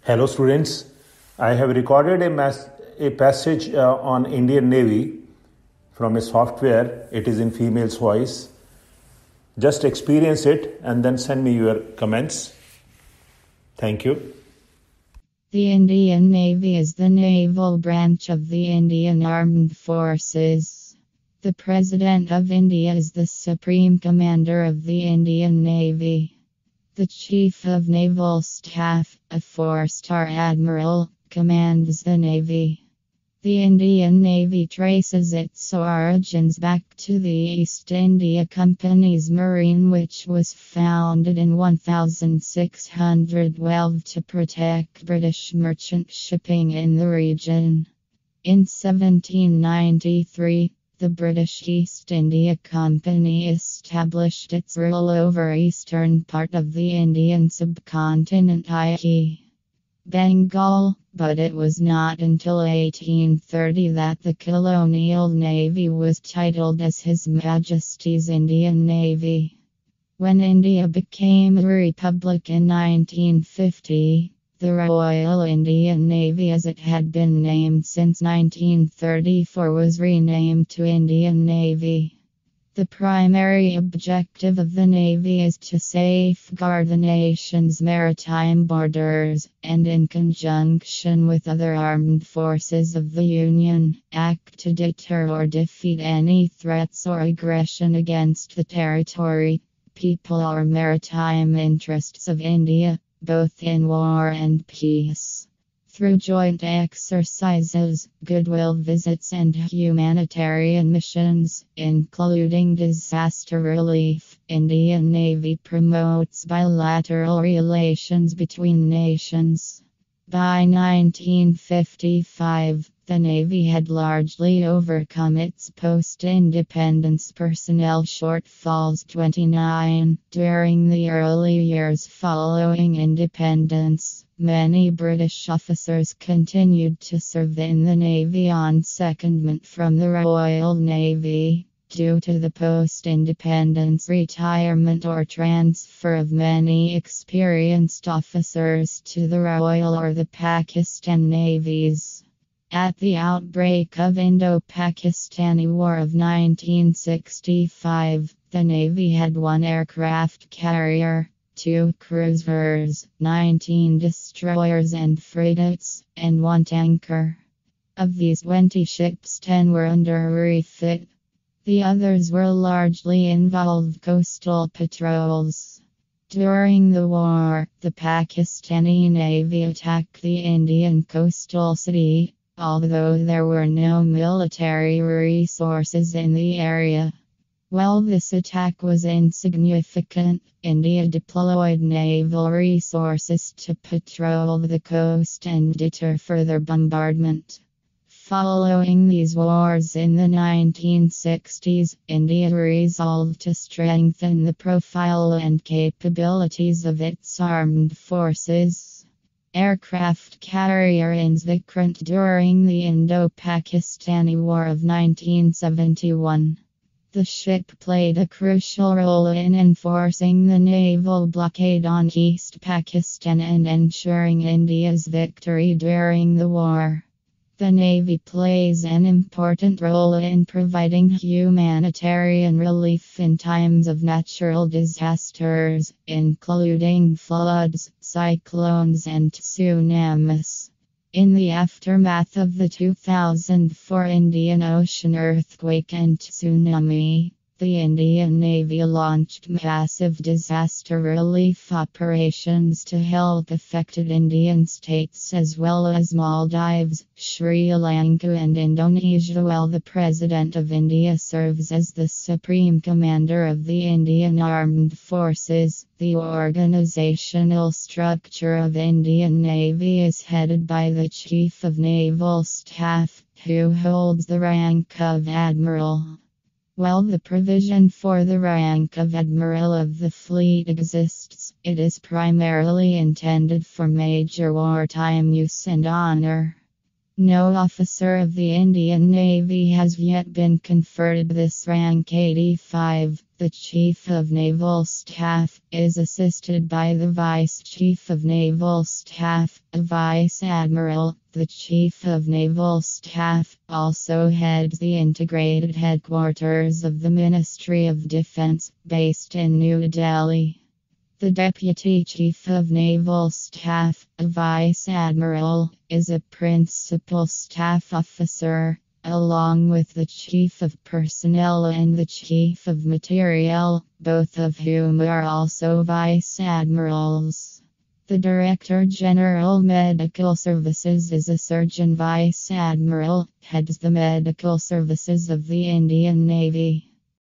Hello students, I have recorded a passage on Indian Navy from a software. It is in female's voice. Just experience it and then send me your comments. Thank you. The Indian Navy is the naval branch of the Indian Armed Forces. The President of India is the Supreme Commander of the Indian Navy. The Chief of Naval Staff, a four-star admiral, commands the Navy. The Indian Navy traces its origins back to the East India Company's Marine, which was founded in 1612 to protect British merchant shipping in the region. In 1793, the British East India Company established its rule over eastern part of the Indian subcontinent, i.e. Bengal, but it was not until 1830 that the colonial navy was titled as His Majesty's Indian Navy. When India became a republic in 1950, the Royal Indian Navy, as it had been named since 1934, was renamed to Indian Navy. The primary objective of the Navy is to safeguard the nation's maritime borders, and in conjunction with other armed forces of the Union, act to deter or defeat any threats or aggression against the territory, people or maritime interests of India, both in war and peace. Through joint exercises, goodwill visits and humanitarian missions, including disaster relief, Indian Navy promotes bilateral relations between nations. By 1955, the Navy had largely overcome its post-independence personnel shortfalls 29. During the early years following independence, many British officers continued to serve in the Navy on secondment from the Royal Navy. Due to the post-independence retirement or transfer of many experienced officers to the Royal or the Pakistan Navies. At the outbreak of Indo-Pakistani War of 1965, the Navy had 1 aircraft carrier, 2 cruisers, 19 destroyers and frigates, and 1 tanker. Of these 20 ships, 10 were under refit. The others were largely involved coastal patrols. During the war, the Pakistani Navy attacked the Indian coastal city, although there were no military resources in the area. While this attack was insignificant, India deployed naval resources to patrol the coast and deter further bombardment. Following these wars in the 1960s, India resolved to strengthen the profile and capabilities of its armed forces. Aircraft carrier Vikrant during the Indo-Pakistani War of 1971. The ship played a crucial role in enforcing the naval blockade on East Pakistan and ensuring India's victory during the war. The Navy plays an important role in providing humanitarian relief in times of natural disasters, including floods, cyclones, and tsunamis. In the aftermath of the 2004 Indian Ocean earthquake and tsunami, the Indian Navy launched massive disaster relief operations to help affected Indian states as well as Maldives, Sri Lanka and Indonesia, while the President of India serves as the Supreme Commander of the Indian Armed Forces. The organizational structure of Indian Navy is headed by the Chief of Naval Staff, who holds the rank of Admiral. While the provision for the rank of Admiral of the Fleet exists, it is primarily intended for major wartime use and honor. No officer of the Indian Navy has yet been conferred this rank. 85. The Chief of Naval Staff is assisted by the Vice Chief of Naval Staff, a Vice Admiral. The Chief of Naval Staff also heads the integrated headquarters of the Ministry of Defense, based in New Delhi. The Deputy Chief of Naval Staff, a Vice Admiral, is a principal staff officer, along with the Chief of Personnel and the Chief of Materiel, both of whom are also Vice Admirals. The Director General Medical Services is a Surgeon Vice Admiral, heads the medical services of the Indian Navy.